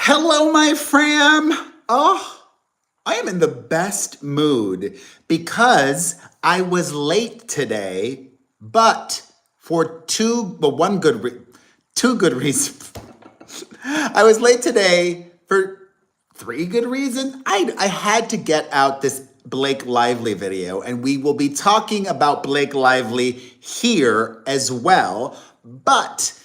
Hello, my fam. Oh, I am in the best mood because I was late today, but for two good reasons. I was late today for three good reasons. I had to get out this Blake Lively video, and we will be talking about Blake Lively here as well. But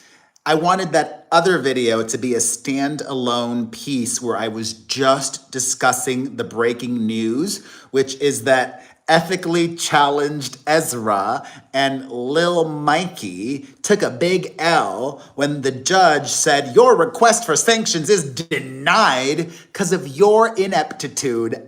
I wanted that other video to be a standalone piece where I was just discussing the breaking news, which is that ethically challenged Ezra and Lil Mikey took a big L when the judge said, your request for sanctions is denied because of your ineptitude.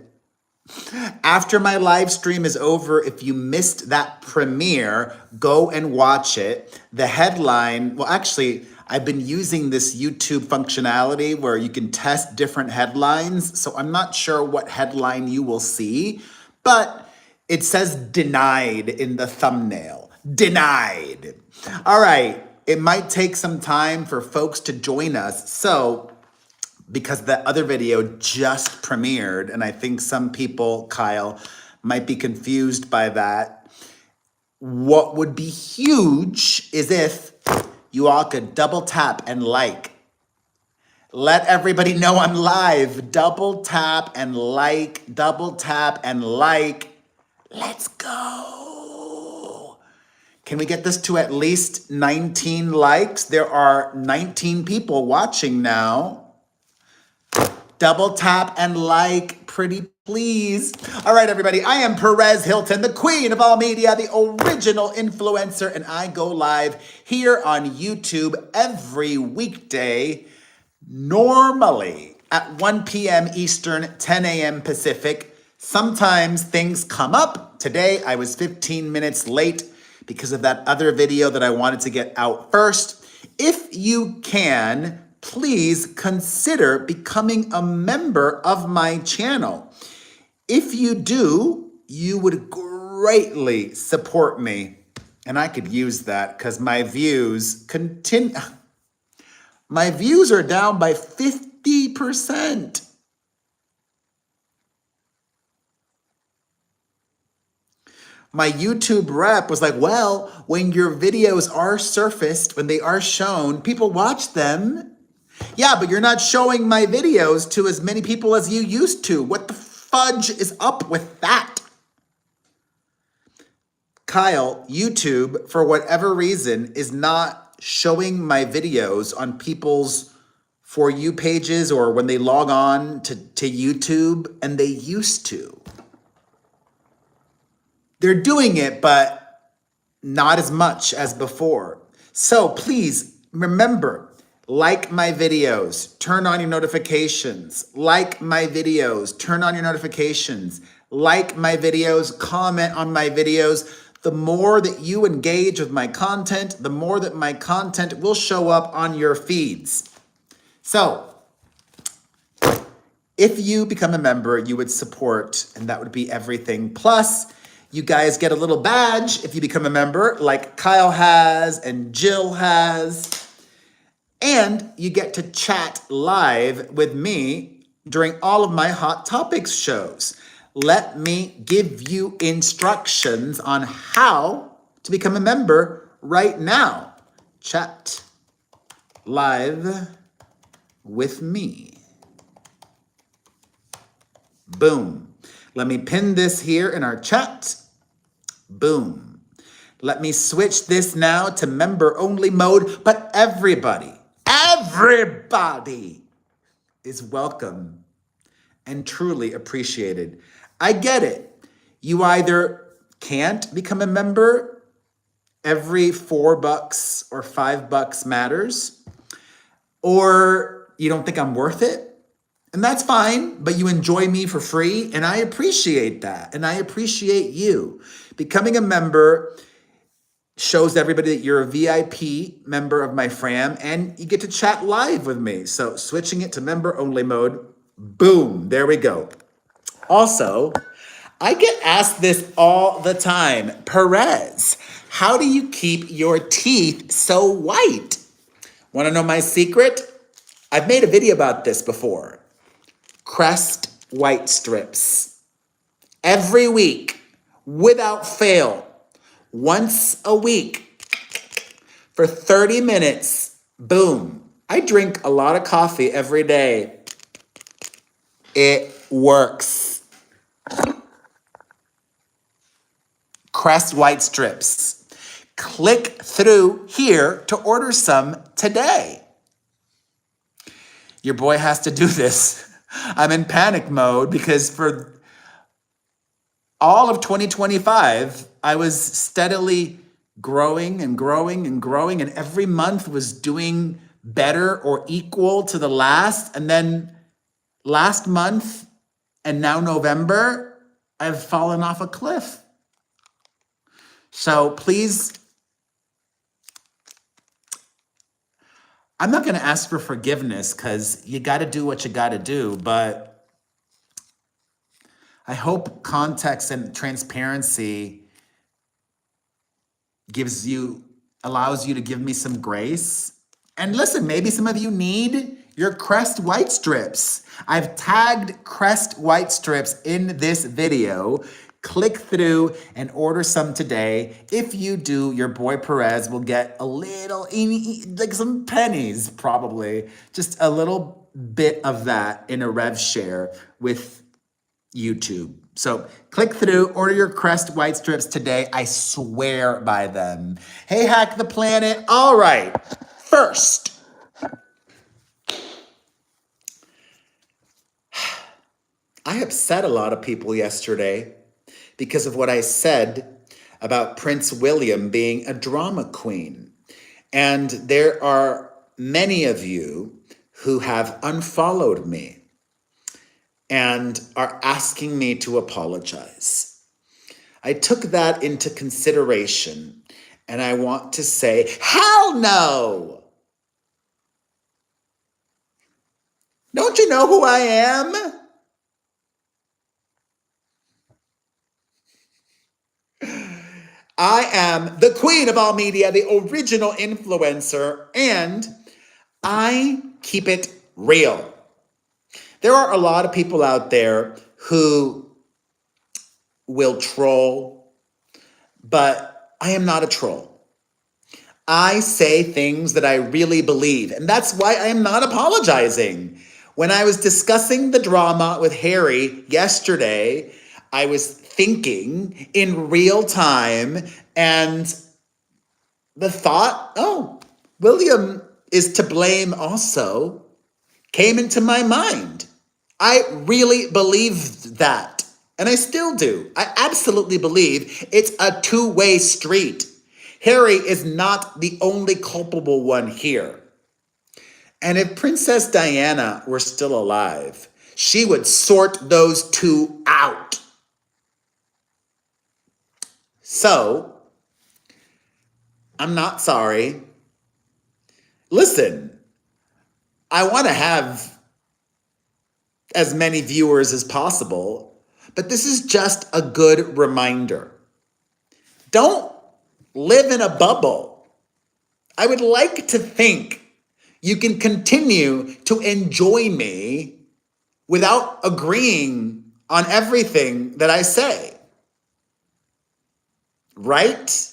After my live stream is over, if you missed that premiere, go and watch it. The headline, well, actually, I've been using this YouTube functionality where you can test different headlines. So I'm not sure what headline you will see, but it says denied in the thumbnail. Denied. All right. It might take some time for folks to join us. So because the other video just premiered, and I think some people, Kyle, might be confused by that. What would be huge is if you all could double tap and like. Let everybody know I'm live. Double tap and like, double tap and like. Let's go. Can we get this to at least 19 likes? There are 19 people watching now. Double tap and like, pretty please. All right, everybody, I am Perez Hilton, the queen of all media, the original influencer, and I go live here on YouTube every weekday, normally at 1 p.m. Eastern, 10 a.m. Pacific. Sometimes things come up. Today, I was 15 minutes late because of that other video that I wanted to get out first. If you can, please consider becoming a member of my channel. If you do, you would greatly support me. And I could use that because my views are down by 50%. My YouTube rep was like, well, when your videos are surfaced, when they are shown, people watch them. Yeah, but you're not showing my videos to as many people as you used to. What the fudge is up with that? Kyle, YouTube, for whatever reason, is not showing my videos on people's For You pages or when they log on to YouTube, and they used to. They're doing it, but not as much as before. So please remember, like my videos, turn on your notifications. Like my videos, turn on your notifications. Like my videos, comment on my videos. The more that you engage with my content, the more that my content will show up on your feeds. So, if you become a member, you would support, and that would be everything. Plus, you guys get a little badge if you become a member, like Kyle has and Jill has. And you get to chat live with me during all of my Hot Topics shows. Let me give you instructions on how to become a member right now. Chat live with me. Boom. Let me pin this here in our chat. Boom. Let me switch this now to member-only mode, but everybody is welcome and truly appreciated. I get it. You either can't become a member, every $4 or $5 matters, or you don't think I'm worth it, and that's fine, but you enjoy me for free, and I appreciate that, and I appreciate you. Becoming a member shows everybody that you're a VIP member of my fam, and you get to chat live with me. So switching it to member-only mode, boom, there we go. Also, I get asked this all the time. Perez, how do you keep your teeth so white? Want to know my secret? I've made a video about this before. Crest white strips. Every week, without fail, once a week, for 30 minutes, boom. I drink a lot of coffee every day. It works. Crest white strips. Click through here to order some today. Your boy has to do this. I'm in panic mode because for all of 2025, I was steadily growing and growing and growing, and every month was doing better or equal to the last. And then last month and now November, I've fallen off a cliff. So please, I'm not going to ask for forgiveness because you got to do what you got to do, but I hope context and transparency allows you to give me some grace. And listen, maybe some of you need your Crest white strips. I've tagged Crest white strips in this video. Click through and order some today. If you do, your boy Perez will get a little, like some pennies probably, just a little bit of that in a rev share with YouTube. So click through, order your Crest white strips today. I swear by them. Hey, Hack the Planet. All right. First, I upset a lot of people yesterday because of what I said about Prince William being a drama queen. And there are many of you who have unfollowed me and are asking me to apologize. I took that into consideration, and I want to say, hell no! Don't you know who I am? I am the queen of all media, the original influencer, and I keep it real. There are a lot of people out there who will troll, but I am not a troll. I say things that I really believe, and that's why I am not apologizing. When I was discussing the drama with Harry yesterday, I was thinking in real time, and the thought, oh, William is to blame also, came into my mind. I really believed that, and I still do. I absolutely believe it's a two-way street. Harry is not the only culpable one here. And if Princess Diana were still alive, she would sort those two out. So, I'm not sorry. Listen, I want to have as many viewers as possible, but this is just a good reminder. Don't live in a bubble. I would like to think you can continue to enjoy me without agreeing on everything that I say. Right?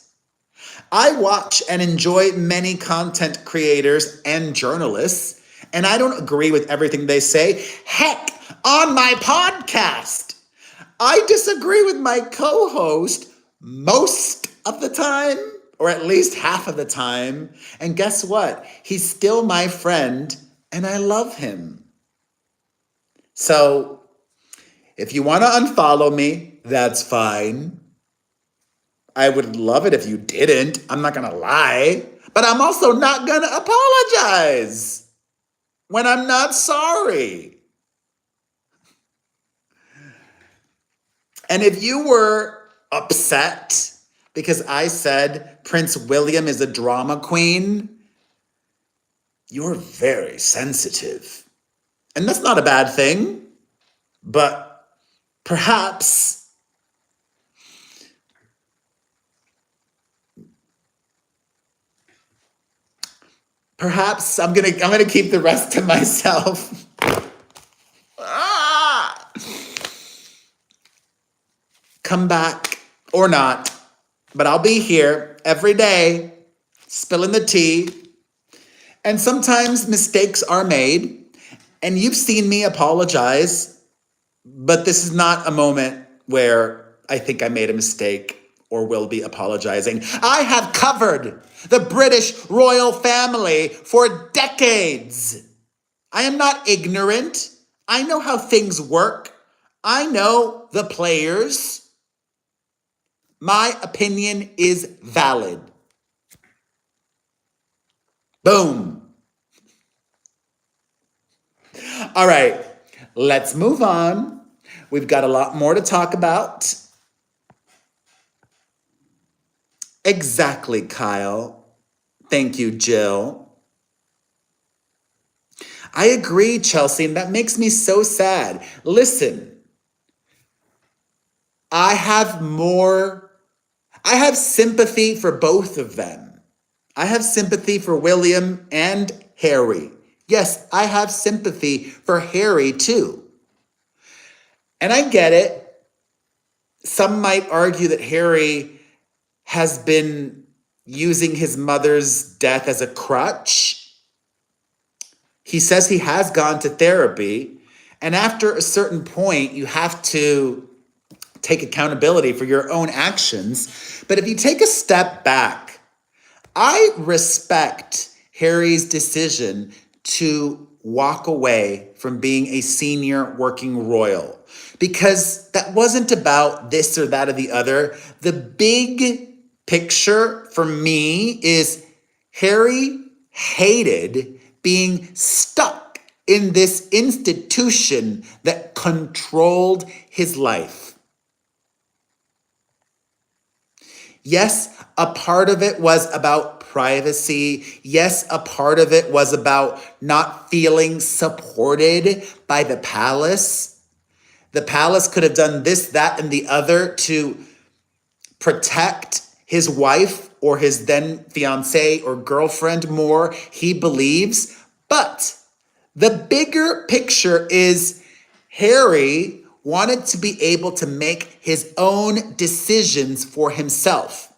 I watch and enjoy many content creators and journalists, and I don't agree with everything they say. Heck, on my podcast, I disagree with my co-host most of the time, or at least half of the time. And guess what? He's still my friend, and I love him. So if you want to unfollow me, that's fine. I would love it if you didn't. I'm not going to lie. But I'm also not going to apologize when I'm not sorry. And if you were upset because I said Prince William is a drama queen, you're very sensitive. And that's not a bad thing. But perhaps Perhaps I'm gonna keep the rest to myself. Ah! Come back or not, but I'll be here every day, spilling the tea. And sometimes mistakes are made, and you've seen me apologize, but this is not a moment where I think I made a mistake or will be apologizing. I have covered the British royal family for decades. I am not ignorant. I know how things work. I know the players. My opinion is valid. Boom. All right, let's move on. We've got a lot more to talk about. Exactly, Kyle. Thank you, Jill. I agree, Chelsea, and that makes me so sad. Listen, I have sympathy for both of them. I have sympathy for William and Harry. Yes, I have sympathy for Harry too. And I get it. Some might argue that Harry has been using his mother's death as a crutch. He says he has gone to therapy, and after a certain point, you have to take accountability for your own actions. But if you take a step back, I respect Harry's decision to walk away from being a senior working royal, because that wasn't about this or that or the other. The big picture for me is Harry hated being stuck in this institution that controlled his life. Yes, a part of it was about privacy. Yes, a part of it was about not feeling supported by the palace. The palace could have done this, that, and the other to protect his wife or his then fiancée or girlfriend more, he believes. But the bigger picture is Harry wanted to be able to make his own decisions for himself.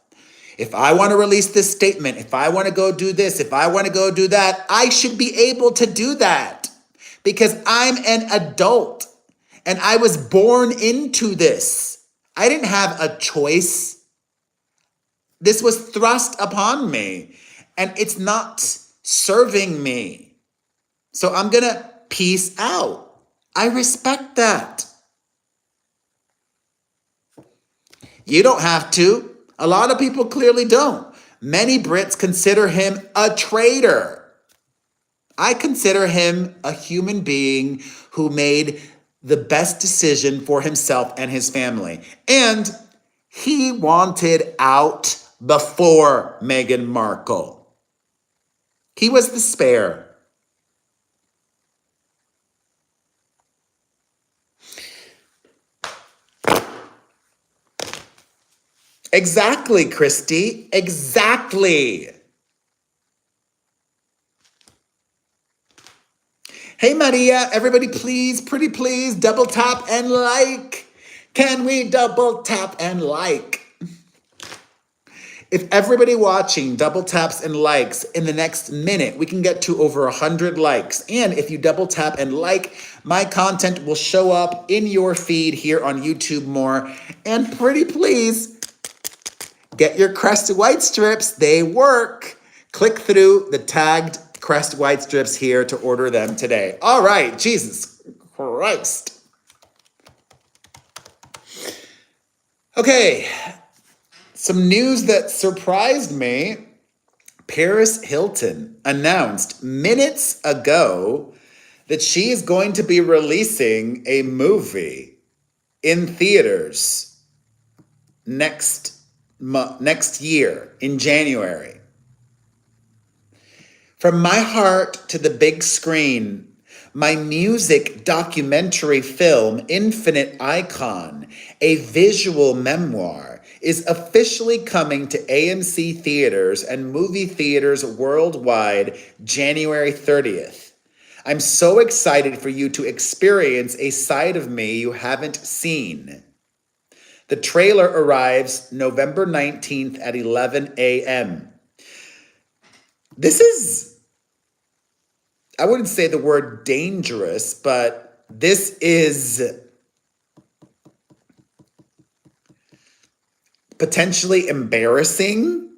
If I want to release this statement, if I want to go do this, if I want to go do that, I should be able to do that because I'm an adult and I was born into this. I didn't have a choice. This was thrust upon me and it's not serving me. So I'm going to peace out. I respect that. You don't have to. A lot of people clearly don't. Many Brits consider him a traitor. I consider him a human being who made the best decision for himself and his family. And he wanted out before Meghan Markle. He was the spare. Exactly, Christy. Exactly. Hey, Maria, everybody please, pretty please, double tap and like. Can we double tap and like? If everybody watching double taps and likes in the next minute, we can get to over 100 likes. And if you double tap and like, my content will show up in your feed here on YouTube more. And pretty please, get your Crest White strips. They work. Click through the tagged Crest White strips here to order them today. All right, Jesus Christ. Okay, some news that surprised me. Perez Hilton announced minutes ago that she is going to be releasing a movie in theaters next year in January. From my heart to the big screen, my music documentary film, Infinite Icon, a visual memoir, is officially coming to AMC theaters and movie theaters worldwide January 30th. I'm so excited for you to experience a side of me you haven't seen. The trailer arrives November 19th at 11 a.m. This is, I wouldn't say the word dangerous, but this is potentially embarrassing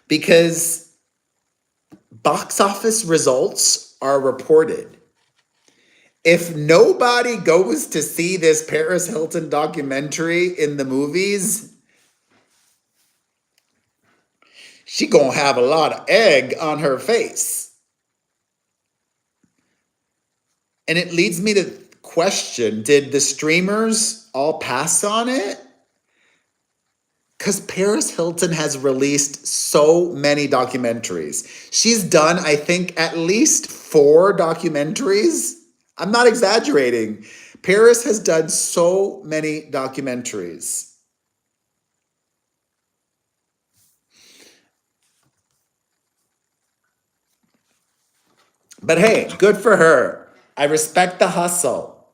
because box office results are reported. If nobody goes to see this Perez Hilton documentary in the movies, she gonna have a lot of egg on her face. And it leads me to question, did the streamers all pass on it? Because Paris Hilton has released so many documentaries. She's done, I think, at least 4 documentaries. I'm not exaggerating. Paris has done so many documentaries. But hey, good for her. I respect the hustle.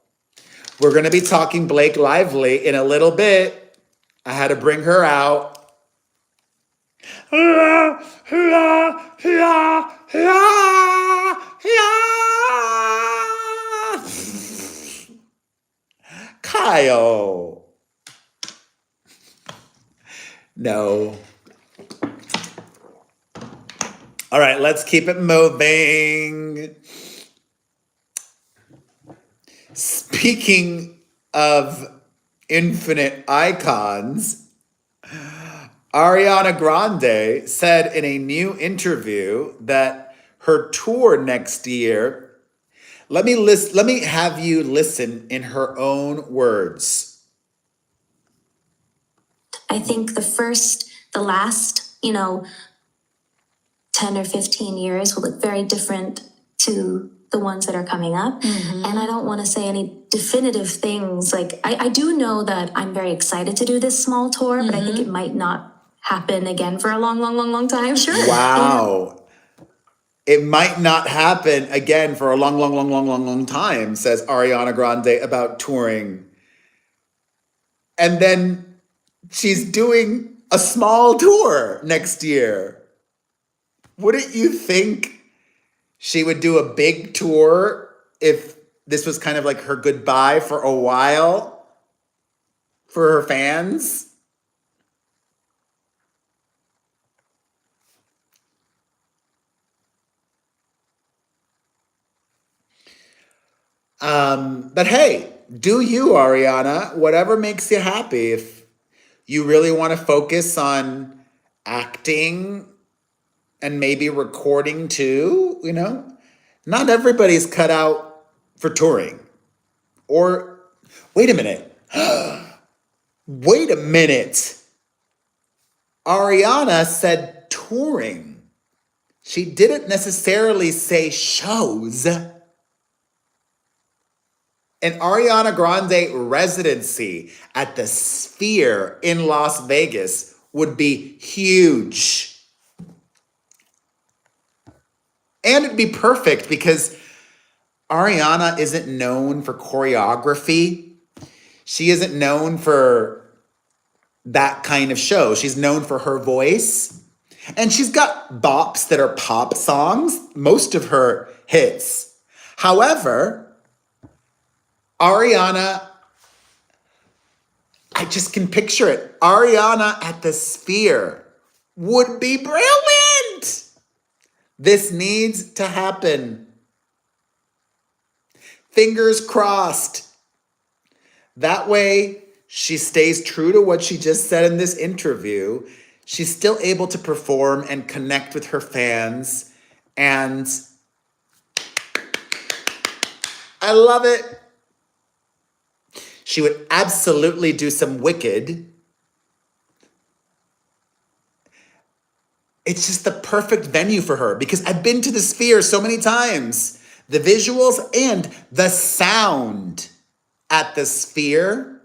We're going to be talking Blake Lively in a little bit. I had to bring her out. Kyle. No. All right, let's keep it moving. Speaking of infinite icons, Ariana Grande said in a new interview that her tour next year, let me have you listen in her own words. I think the last, 10 or 15 years will look very different to the ones that are coming up. Mm-hmm. And I don't want to say any definitive things. Like, I do know that I'm very excited to do this small tour, mm-hmm. but I think it might not happen again for a long time. Sure. Wow. It might not happen again for a long time, says Ariana Grande about touring. And then she's doing a small tour next year. Wouldn't you think she would do a big tour if this was kind of like her goodbye for a while for her fans? But hey, do you, Ariana, whatever makes you happy. If you really want to focus on acting and maybe recording too, not everybody's cut out for touring. Or, wait a minute. Wait a minute. Ariana said touring. She didn't necessarily say shows. An Ariana Grande residency at the Sphere in Las Vegas would be huge. And it'd be perfect because Ariana isn't known for choreography. She isn't known for that kind of show. She's known for her voice. And she's got bops that are pop songs, most of her hits. However, Ariana, I just can picture it. Ariana at the Sphere would be brilliant. This needs to happen. Fingers crossed. That way, she stays true to what she just said in this interview. She's still able to perform and connect with her fans. And I love it. She would absolutely do some Wicked. It's just the perfect venue for her because I've been to the Sphere so many times. The visuals and the sound at the Sphere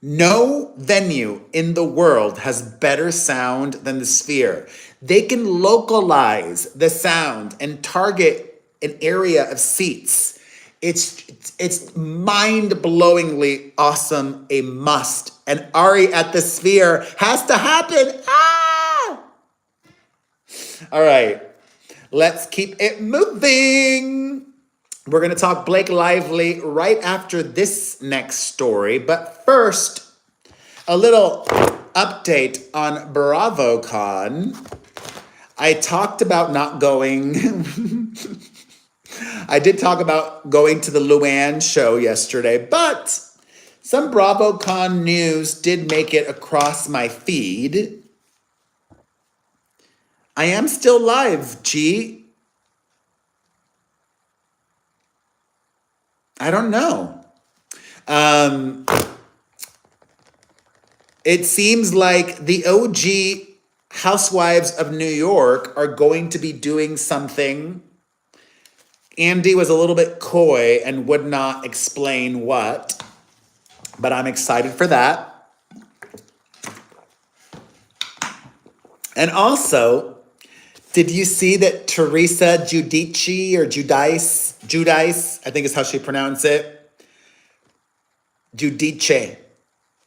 No venue in the world has better sound than the Sphere. They can localize the sound and target an area of seats. It's mind-blowingly awesome, a must. And Ari at the Sphere has to happen. Ah! All right, let's keep it moving. We're going to talk Blake Lively right after this next story. But first, a little update on BravoCon. I talked about not going. I did talk about going to the Luann show yesterday, but some BravoCon news did make it across my feed. I am still live, G. I don't know. It seems like the OG Housewives of New York are going to be doing something. Andy was a little bit coy and would not explain what, but I'm excited for that. And also, did you see that Teresa Giudice or Giudice, I think is how she pronounced it. Giudice.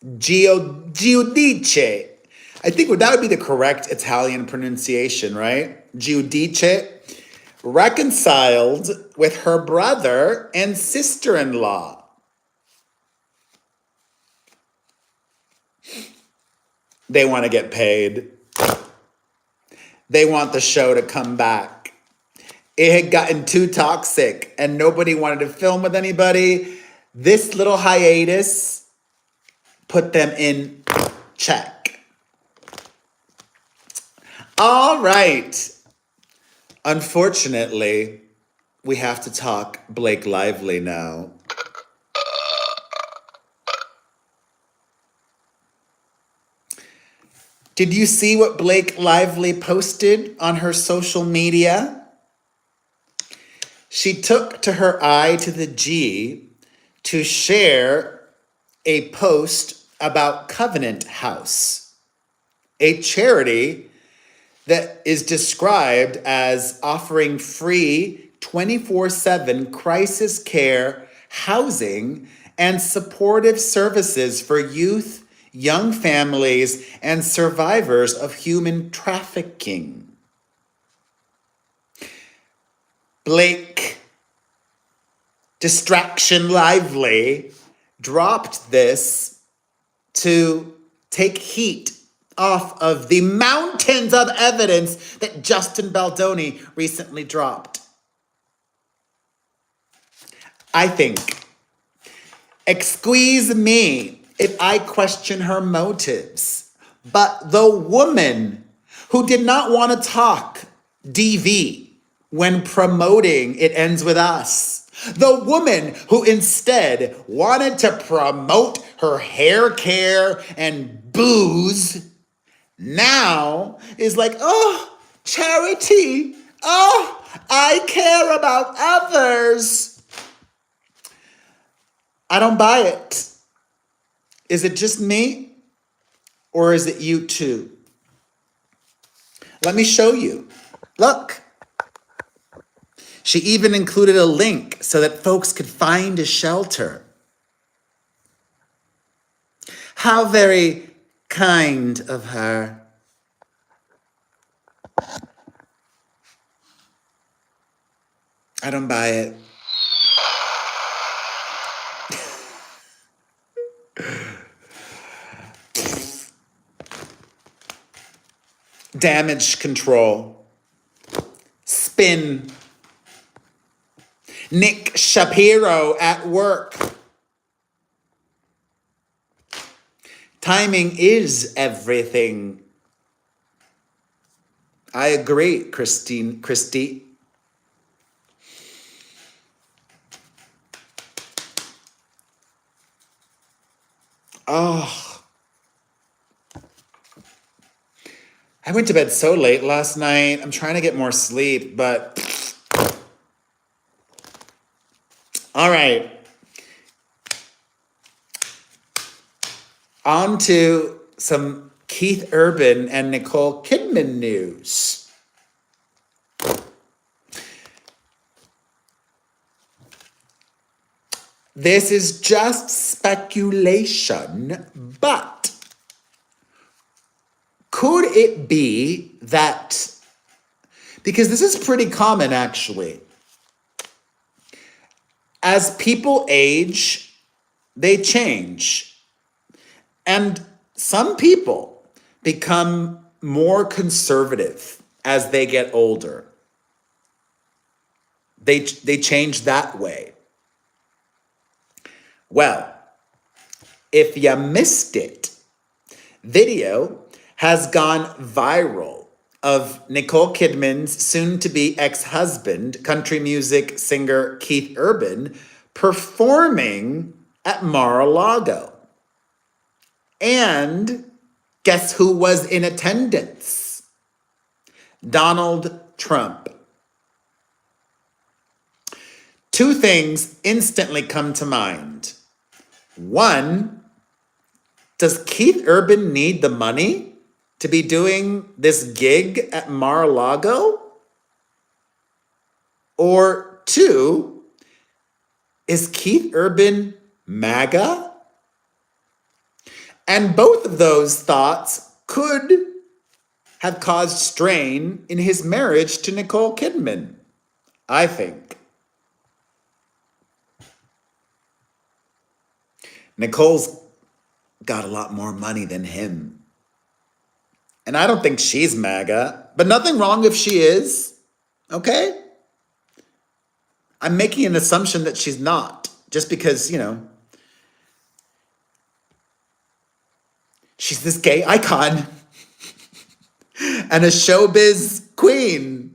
Giudice. I think that would be the correct Italian pronunciation, right? Giudice reconciled with her brother and sister-in-law. They want to get paid. They want the show to come back. It had gotten too toxic and nobody wanted to film with anybody. This little hiatus put them in check. All right. Unfortunately, we have to talk Blake Lively now. Did you see what Blake Lively posted on her social media? She took to her I to the G to share a post about Covenant House, a charity that is described as offering free 24/7 crisis care, housing, and supportive services for youth, young families, and survivors of human trafficking. Blake Distraction Lively dropped this to take heat off of the mountains of evidence that Justin Baldoni recently dropped. I think, excuse me if I question her motives, but the woman who did not want to talk DV when promoting It Ends With Us, the woman who instead wanted to promote her hair care and booze, now is like, oh, charity. Oh, I care about others. I don't buy it. Is it just me? Or is it you too? Let me show you. Look. She even included a link so that folks could find a shelter. How very kind of her. I don't buy it. Damage control. Spin. Nick Shapiro at work. Timing is everything. I agree, Christy. Oh. I went to bed so late last night. I'm trying to get more sleep, but... All right. On to some Keith Urban and Nicole Kidman news. This is just speculation, but could it be that, because this is pretty common actually, as people age, they change. And some people become more conservative as they get older. They change that way. Well, if you missed it, video has gone viral of Nicole Kidman's soon-to-be ex-husband, country music singer Keith Urban, performing at Mar-a-Lago. And guess who was in attendance? Donald Trump. Two things instantly come to mind. One, does Keith Urban need the money to be doing this gig at Mar-a-Lago? Or two, is Keith Urban MAGA? And both of those thoughts could have caused strain in his marriage to Nicole Kidman, I think. Nicole's got a lot more money than him. And I don't think she's MAGA, but nothing wrong if she is, okay? I'm making an assumption that she's not, just because, she's this gay icon and a showbiz queen.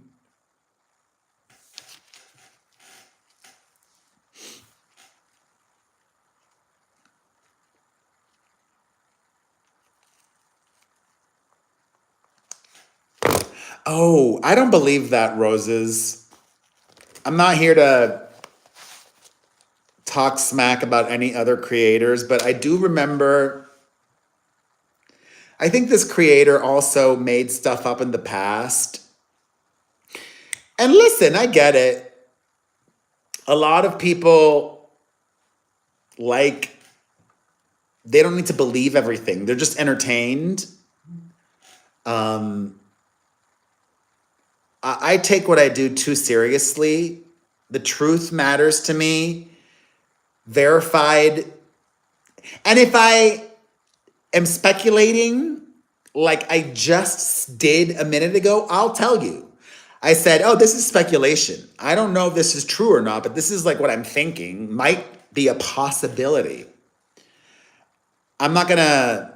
Oh, I don't believe that, Roses. I'm not here to talk smack about any other creators, but I do remember, I think this creator also made stuff up in the past. And listen, I get it. A lot of people, they don't need to believe everything. They're just entertained. I take what I do too seriously. The truth matters to me. Verified. And if I am speculating like I just did a minute ago, I'll tell you. I said, oh, this is speculation. I don't know if this is true or not, but this is like what I'm thinking might be a possibility. I'm not going to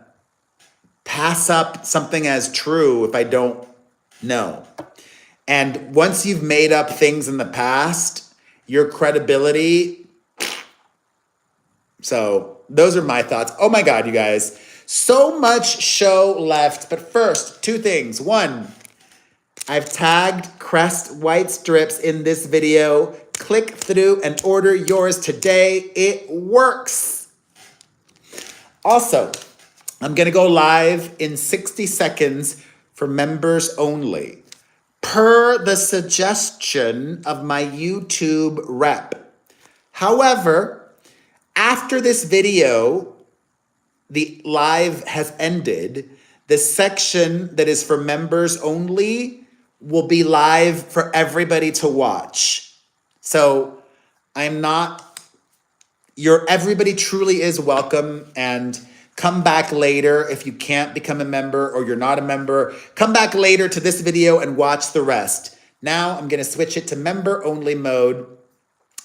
pass up something as true if I don't know. And once you've made up things in the past, your credibility. So those are my thoughts. Oh my God, you guys. So much show left. But first, two things. One, I've tagged Crest White Strips in this video. Click through and order yours today. It works. Also, I'm going to go live in 60 seconds for members only, per the suggestion of my YouTube rep. However, after this video, the live has ended, the section that is for members only will be live for everybody to watch. So everybody truly is welcome, and come back later if you can't become a member or you're not a member. Come back later to this video and watch the rest. Now I'm going to switch it to member only mode.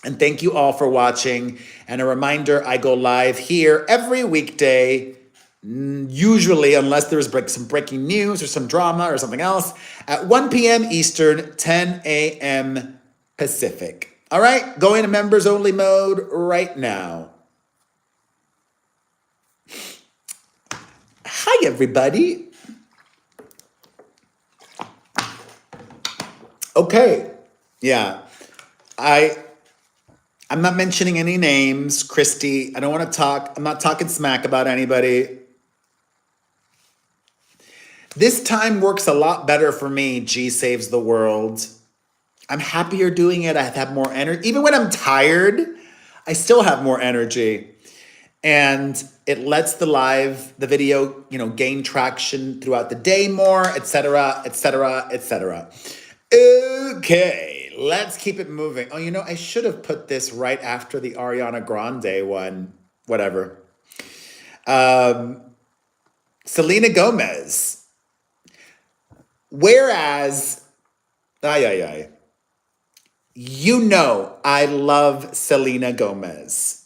And thank you all for watching. And a reminder, I go live here every weekday, usually unless there's some breaking news or some drama or something else, at 1 p.m. Eastern, 10 a.m. Pacific. All right, go into members only mode right now. Hi, everybody. Okay, yeah, I'm not mentioning any names, Christy. I don't want to talk. I'm not talking smack about anybody. This time works a lot better for me, G Saves the World. I'm happier doing it. I have more energy. Even when I'm tired, I still have more energy. And it lets the video, gain traction throughout the day more, etc., etc., etc. Okay, let's keep it moving. Oh, I should have put this right after the Ariana Grande one. Whatever. Selena Gomez. Whereas, I love Selena Gomez.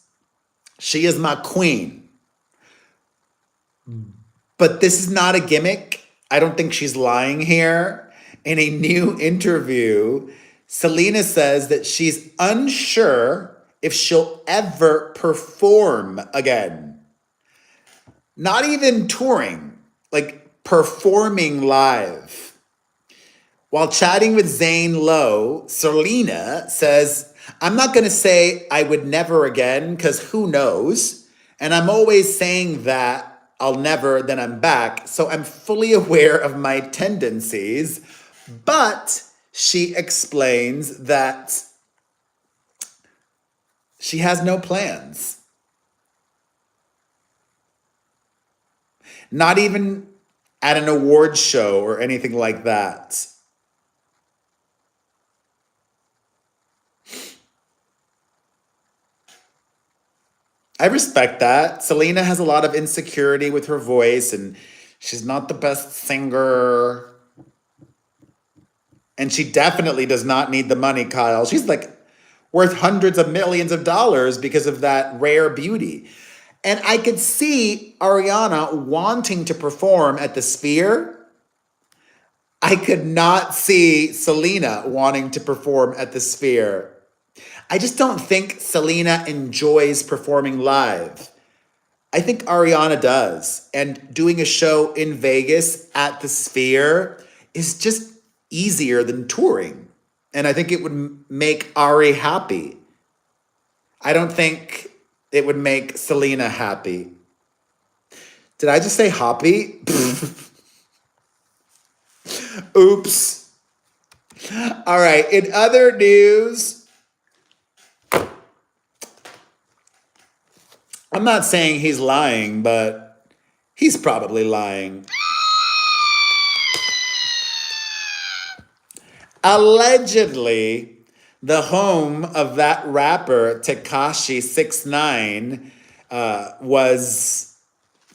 She is my queen. But this is not a gimmick. I don't think she's lying here. In a new interview, Selena says that she's unsure if she'll ever perform again. Not even touring, like performing live. While chatting with Zane Lowe, Selena says, I'm not going to say I would never again, because who knows? And I'm always saying that I'll never, then I'm back. So I'm fully aware of my tendencies. But she explains that she has no plans. Not even at an award show or anything like that. I respect that. Selena has a lot of insecurity with her voice, and she's not the best singer. And she definitely does not need the money, Kyle. She's like worth hundreds of millions of dollars because of that rare beauty. And I could see Ariana wanting to perform at the Sphere. I could not see Selena wanting to perform at the Sphere. I just don't think Selena enjoys performing live. I think Ariana does. And doing a show in Vegas at the Sphere is just easier than touring. And I think it would make Ari happy. I don't think it would make Selena happy. Did I just say happy? Oops. All right. In other news, I'm not saying he's lying, but he's probably lying. Allegedly, the home of that rapper Tekashi 6ix9ine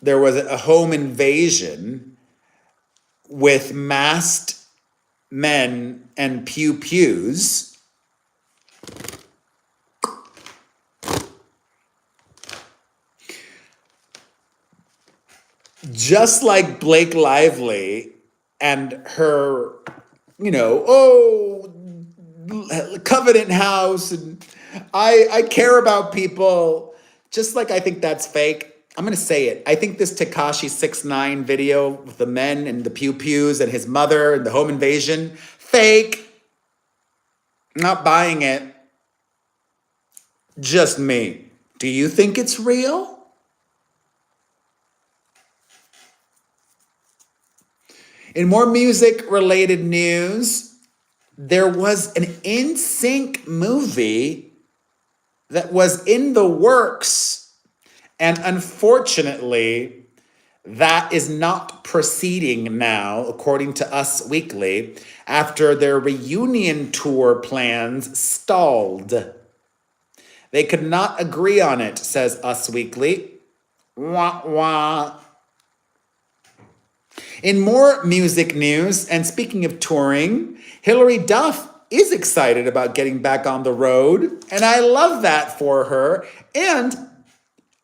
there was a home invasion with masked men and pews. Just like Blake Lively and her, Covenant House, and I care about people. Just like I think that's fake. I'm gonna say it. I think this Tekashi 6ix9ine video with the men and the pews and his mother and the home invasion, fake. Not buying it. Just me. Do you think it's real? In more music-related news, there was an NSYNC movie that was in the works, and unfortunately, that is not proceeding now, according to Us Weekly, after their reunion tour plans stalled. They could not agree on it, says Us Weekly. Wah, wah. In more music news, and speaking of touring, Hilary Duff is excited about getting back on the road, and I love that for her. And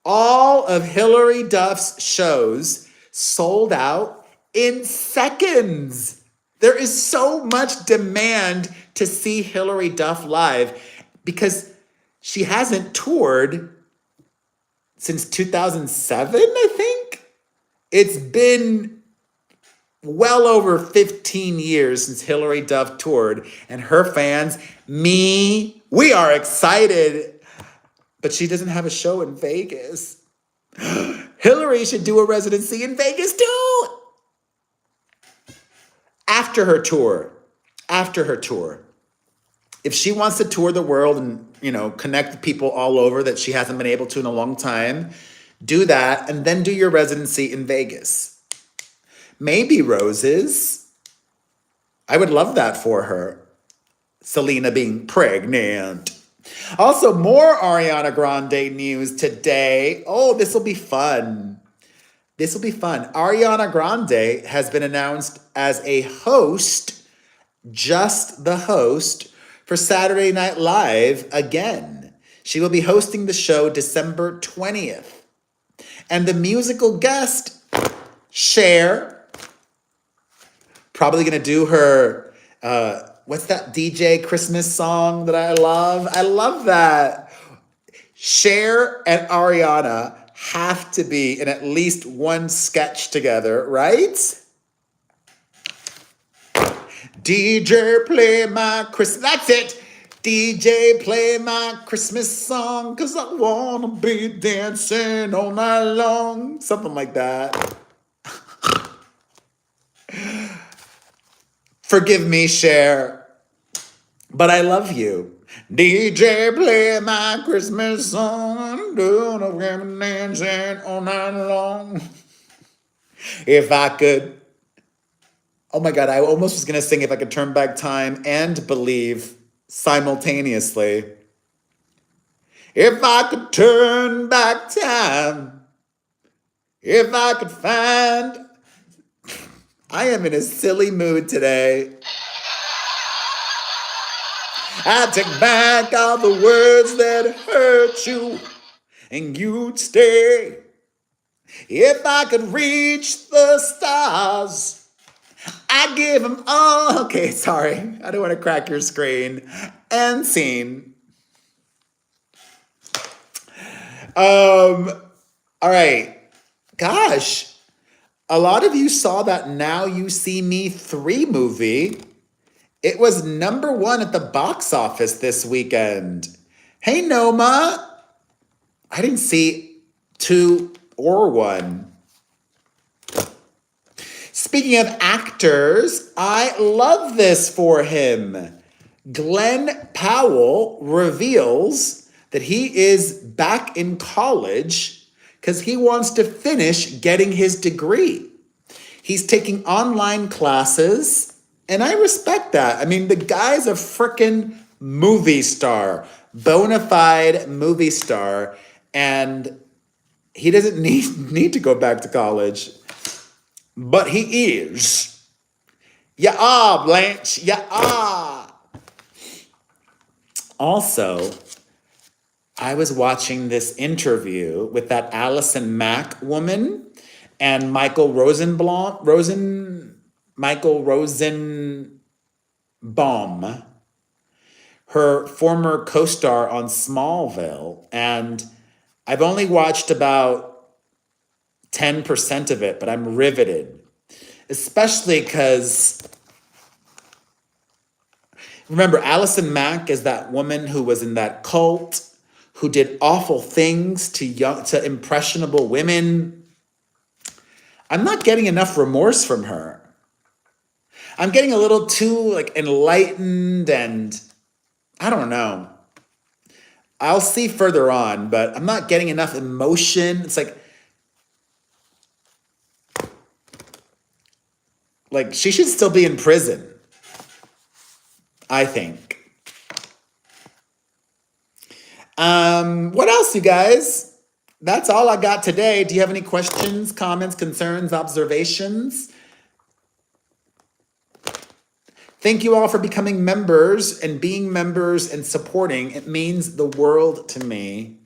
all of Hilary Duff's shows sold out in seconds. There is so much demand to see Hilary Duff live because she hasn't toured since 2007, I think. It's been well over 15 years since Hilary Duff toured, and her fans, we are excited. But she doesn't have a show in Vegas. Hilary should do a residency in Vegas too. after her tour, if she wants to tour the world and, connect with people all over that she hasn't been able to in a long time, do that and then do your residency in Vegas. Maybe roses. I would love that for her. Selena being pregnant. Also, more Ariana Grande news today. Oh, this will be fun. Ariana Grande has been announced as a host, just the host, for Saturday Night Live again. She will be hosting the show December 20th. And the musical guest, Cher, probably going to do her, what's that DJ Christmas song that I love? I love that. Cher and Ariana have to be in at least one sketch together, right? DJ play my Christmas, that's it. DJ play my Christmas song, 'cause I wanna be dancing all night long. Something like that. Forgive me, Cher, but I love you. DJ play my Christmas song, doing a dancing all night long. If I could. Oh my God, I almost was gonna sing If I Could Turn Back Time and Believe simultaneously. If I could turn back time, if I could find. I am in a silly mood today. I take back all the words that hurt you, and you'd stay. If I could reach the stars, I give them all. Okay, sorry. I don't want to crack your screen. And scene. All right. Gosh, a lot of you saw that Now You See Me 3 movie. It was #1 at the box office this weekend. Hey, Noma. I didn't see 2 or 1. Speaking of actors, I love this for him. Glenn Powell reveals that he is back in college because he wants to finish getting his degree. He's taking online classes, and I respect that. I mean, the guy's a frickin' movie star, bona fide movie star, and he doesn't need to go back to college. But he is. Yeah, Blanche. Yeah. Also, I was watching this interview with that Allison Mack woman and Michael Rosenbaum, her former co-star on Smallville, and I've only watched about 10% of it, but I'm riveted. Especially because, remember, Allison Mack is that woman who was in that cult, who did awful things to impressionable women. I'm not getting enough remorse from her. I'm getting a little too enlightened, and I don't know. I'll see further on, but I'm not getting enough emotion. It's like she should still be in prison, I think. What else, you guys? That's all I got today. Do you have any questions, comments, concerns, observations? Thank you all for becoming members and being members and supporting. It means the world to me.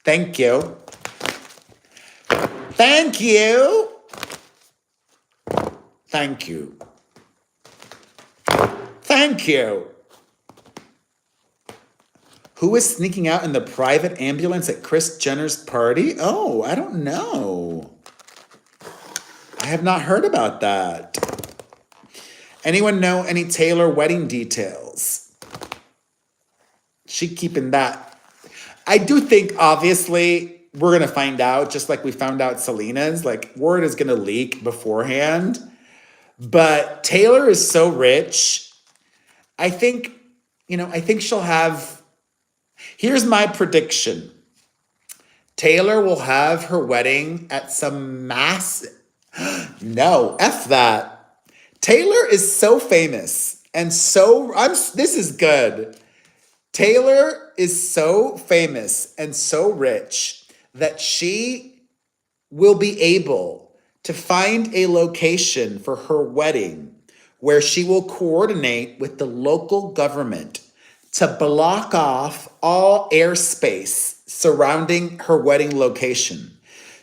Thank you. Thank you. Thank you. Thank you. Who was sneaking out in the private ambulance at Kris Jenner's party? Oh, I don't know. I have not heard about that. Anyone know any Taylor wedding details? She keeping that. I do think, obviously, we're going to find out, just like we found out Selena's, like word is going to leak beforehand. But Taylor is so rich. I think, I think she'll have, here's my prediction. Taylor will have her wedding at some no, F that. Taylor is so famous and this is good. Taylor is so famous and so rich that she will be able to find a location for her wedding where she will coordinate with the local government to block off all airspace surrounding her wedding location.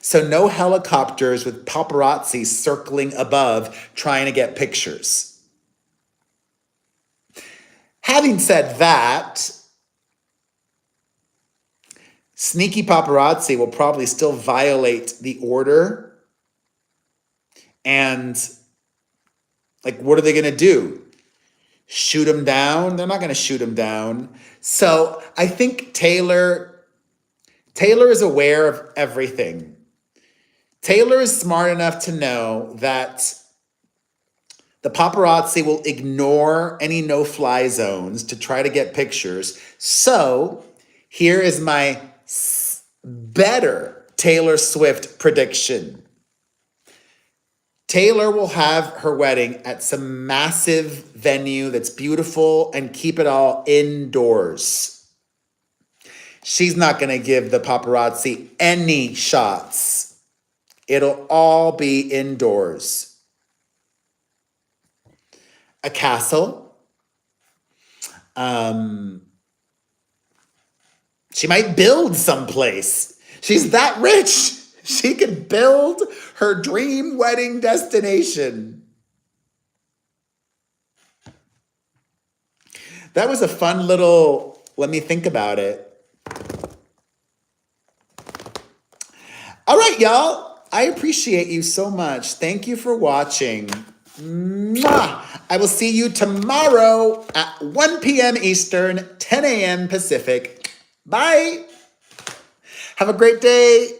So no helicopters with paparazzi circling above trying to get pictures. Having said that, sneaky paparazzi will probably still violate the order. And like, what are they going to do? Shoot him down? They're not going to shoot him down. So I think Taylor is aware of everything. Taylor is smart enough to know that the paparazzi will ignore any no-fly zones to try to get pictures. So here is my better Taylor Swift prediction. Taylor will have her wedding at some massive venue that's beautiful and keep it all indoors. She's not going to give the paparazzi any shots. It'll all be indoors. A castle. She might build someplace. She's that rich. She could build her dream wedding destination. That was a fun little, let me think about it. All right, y'all. I appreciate you so much. Thank you for watching. Mwah! I will see you tomorrow at 1 p.m. Eastern, 10 a.m. Pacific. Bye. Have a great day.